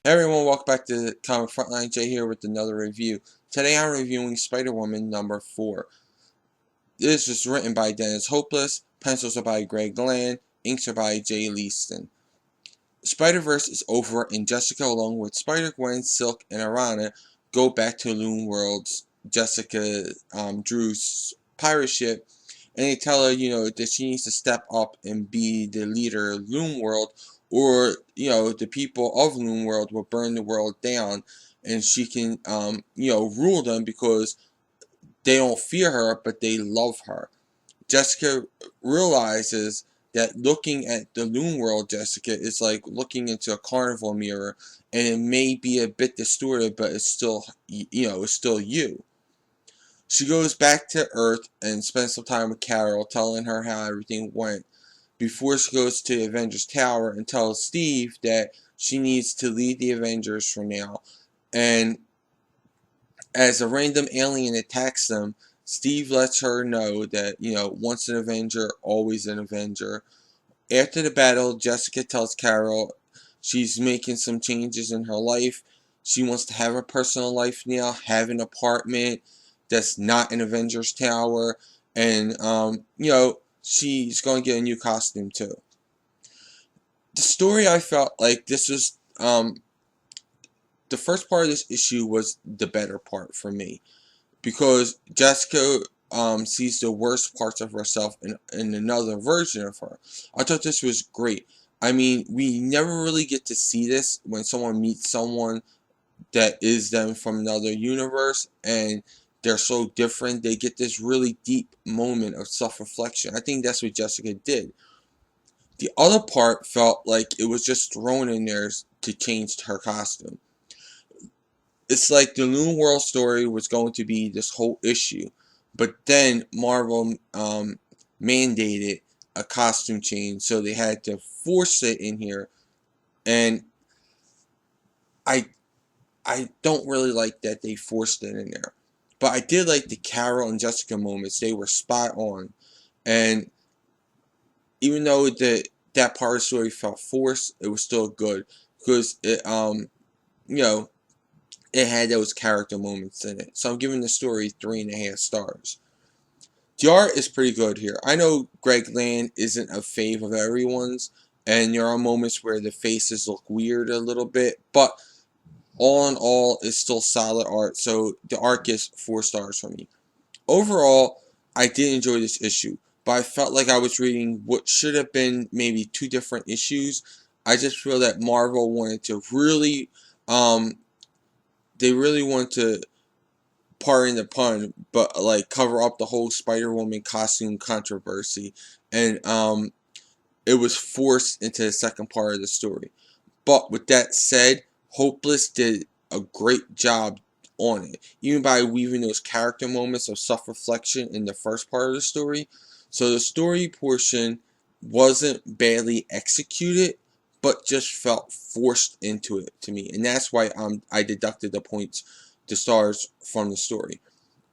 Hey everyone, welcome back to Comic Frontline. Jay here with another review. Today I'm reviewing Spider-Woman number 4. This is written by Dennis Hopeless, pencils are by Greg Land, inks are by Jay Leisten. Spider-Verse is over and Jessica along with Spider-Gwen, Silk, and Arana go back to Loon World's Jessica Drew's pirate ship, and they tell her, that she needs to step up and be the leader of Loon World, or, the people of Loon World will burn the world down, and she can, rule them because they don't fear her, but they love her. Jessica realizes that looking at the Loon World Jessica is like looking into a carnival mirror, and it may be a bit distorted, but it's still, it's still you. She goes back to Earth and spends some time with Carol, telling her how everything went, before she goes to the Avengers Tower and tells Steve that she needs to lead the Avengers for now. And as a random alien attacks them, Steve lets her know that, once an Avenger, always an Avenger. After the battle, Jessica tells Carol she's making some changes in her life. She wants to have a personal life now, have an apartment that's not an Avengers Tower, and, she's going to get a new costume too. The story, I felt like this was, the first part of this issue was the better part for me, because Jessica sees the worst parts of herself in another version of her. I thought this was great. I mean, we never really get to see this when someone meets someone that is them from another universe, and they're so different. They get this really deep moment of self-reflection. I think that's what Jessica did. The other part felt like it was just thrown in there to change her costume. It's like the Loon World story was going to be this whole issue, but then Marvel mandated a costume change, so they had to force it in here, and I don't really like that they forced it in there. But I did like the Carol and Jessica moments. They were spot on. And even though that part of the story felt forced, it was still good. Because it it had those character moments in it. So I'm giving the story 3.5 stars. The art is pretty good here. I know Greg Land isn't a fave of everyone's, and there are moments where the faces look weird a little bit, but all in all, it's still solid art, so the art gets 4 stars from me. Overall, I did enjoy this issue, but I felt like I was reading what should have been maybe 2 different issues. I just feel that Marvel wanted to really, they really wanted to, pardon the pun, but like cover up the whole Spider-Woman costume controversy, and it was forced into the second part of the story. But with that said, Hopeless did a great job on it, even by weaving those character moments of self-reflection in the first part of the story. So the story portion wasn't badly executed, but just felt forced into it to me, and that's why I deducted the stars from the story.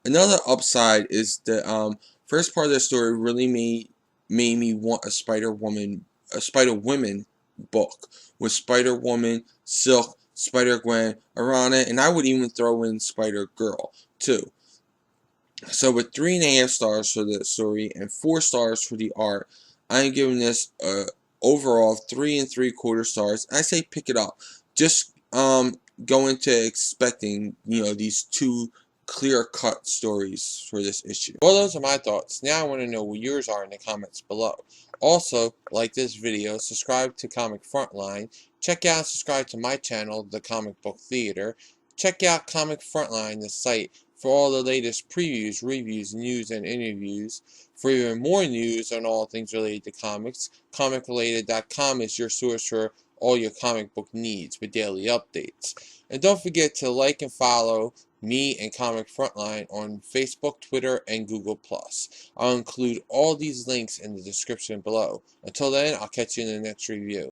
Another upside is the first part of the story really made me want a Spider-Woman book with Spider-Woman, Silk, Spider-Gwen, Arana, and I would even throw in Spider-Girl too. So with 3.5 stars for the story and 4 stars for the art, I'm giving this overall 3.75 stars. I say pick it up. Just go into expecting these 2 clear-cut stories for this issue. Well, those are my thoughts. Now I want to know what yours are in the comments below. Also, like this video, subscribe to Comic Frontline, check out and subscribe to my channel, The Comic Book Theater. Check out Comic Frontline, the site, for all the latest previews, reviews, news, and interviews. For even more news on all things related to comics, comicrelated.com is your source for all your comic book needs with daily updates. And don't forget to like and follow me and Comic Frontline on Facebook, Twitter, and Google+. I'll include all these links in the description below. Until then, I'll catch you in the next review.